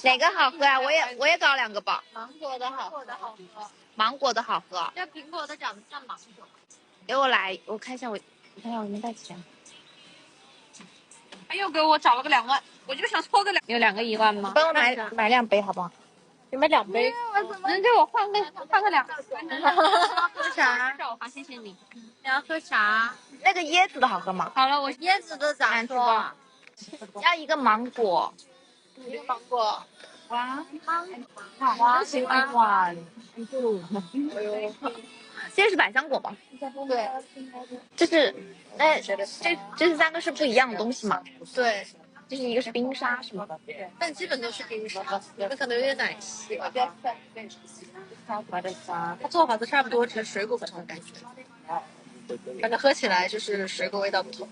哪个好喝啊？我也搞2个吧。芒果的好喝。芒果的好喝。这苹果的长得像芒果。给我来，我看一下我没带钱。又给我找了个2万，我就想搓个有2个1万吗？帮我买2杯好不好？你买2杯，能给我换个2个？喝啥？好，谢谢你。你要喝啥？那个椰子的好喝吗？好了，我椰子的咋说？要一个芒果。一个芒果。哇，我喜欢。哇，这是百香果吗？对。这是，这3个是不一样的东西吗？对。就是一个是冰沙是吗？但基本都是冰沙，你们可能有点奶昔吧。它做法都差不多，只是水果不同感觉。反正喝起来就是水果味道不同。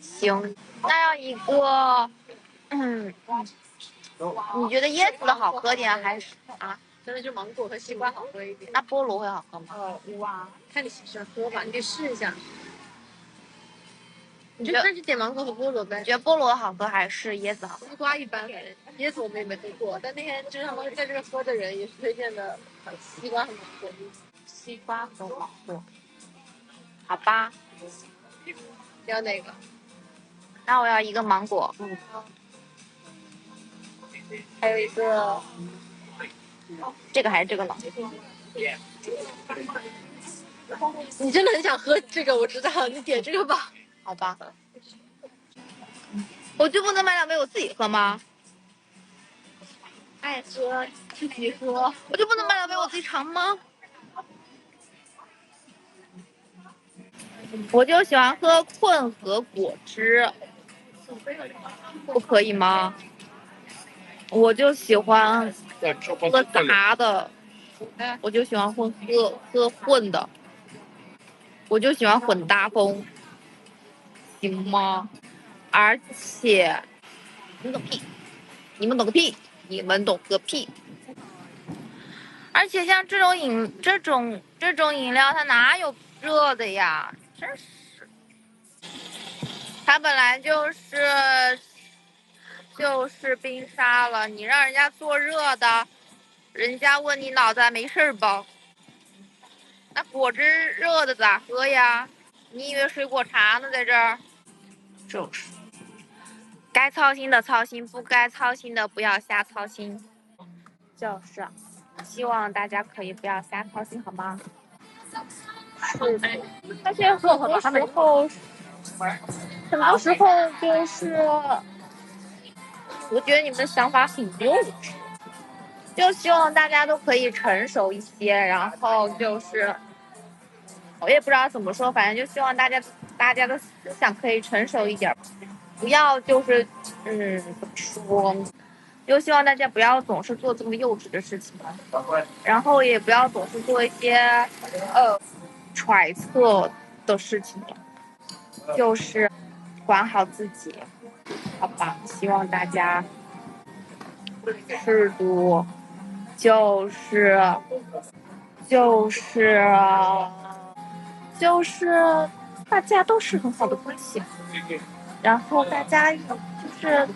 行，那要一个，你觉得椰子的好喝点还是啊？真的就芒果和西瓜好喝一点。那菠萝会好喝吗？哇，看你喜欢喝吧，你可以试一下。你觉得那就点芒果和菠萝呗。你觉得菠萝好喝还是椰子好喝？西瓜一般，椰子我们也没喝过，但那天就是他们在这儿喝的人也是推荐的西瓜和芒果。西瓜和芒果，好吧。要哪个？那我要一个芒果。还有一个，这个还是这个呢？你真的很想喝这个，我知道，你点这个吧。好吧。我就不能买2杯我自己喝吗？爱喝自己喝，我就不能买2杯我自己尝吗？我就喜欢喝混合果汁，不可以吗？我就喜欢喝杂的，我就喜欢喝混的，我就喜欢混搭风，行吗？而且，你懂屁？你们懂个屁？你们懂个屁？而且像这种饮料，它哪有热的呀？真是，它本来就是冰沙了，你让人家做热的，人家问你脑袋没事吧？那果汁热的咋喝呀？你以为水果茶呢在这儿？就是，该操心的操心，不该操心的不要瞎操心。就是，希望大家可以不要瞎操心，好吗？是的，而且很多时候就是，我觉得你们的想法很幼稚。就希望大家都可以成熟一些，然后就是我也不知道怎么说，反正就希望大家的思想可以成熟一点，不要就是怎么说，就希望大家不要总是做这么幼稚的事情，然后也不要总是做一些揣测的事情，就是管好自己，好吧？希望大家适度。就是大家都是很好的关系，然后大家就是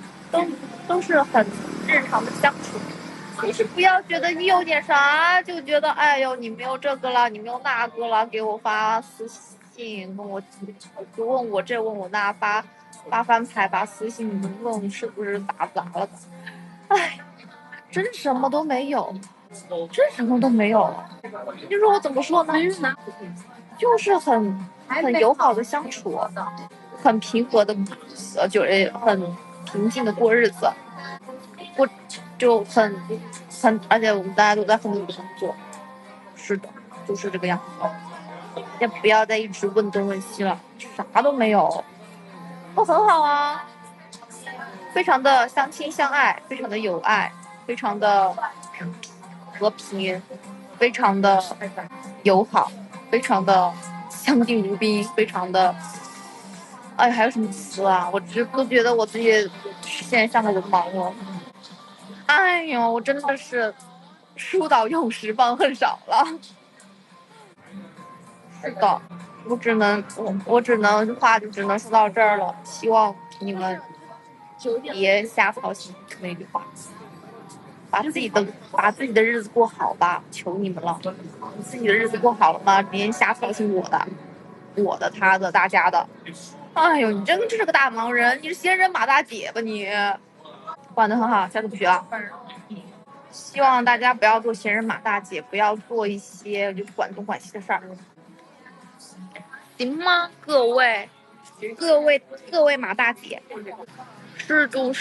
都是很日常的相处，就是不要觉得你有点啥就觉得哎呦你没有这个了，你没有那个了，给我发私信问我就问我这问我那发翻牌发私信问是不是打砸了，哎，真什么都没有。真什么都没有了，你说我怎么说呢？就是很友好的相处，很平和的，就是很平静的过日子，就很，而且我们大家都在很努力工作。是的，就是这个样子。也不要再一直问东问西了，啥都没有，都很好啊，非常的相亲相爱，非常的有爱，非常的和平，非常的友好，非常的相敬如宾，非常的，哎，还有什么词啊？我都觉得我自己现在像个文盲了。哎呦，我真的是书到用时方恨少了。是的，我话就只能说到这儿了。希望你们别瞎操心那句话，把自己的日子过好吧，求你们了。你自己的日子过好了吗？别瞎操心我的、他的、大家的。哎呦，你真是个大忙人，你是仙人马大姐吧你？管得很好，下次不学了。希望大家不要做闲人马大姐，不要做一些就管东管西的事儿，行吗？各位马大姐，施主。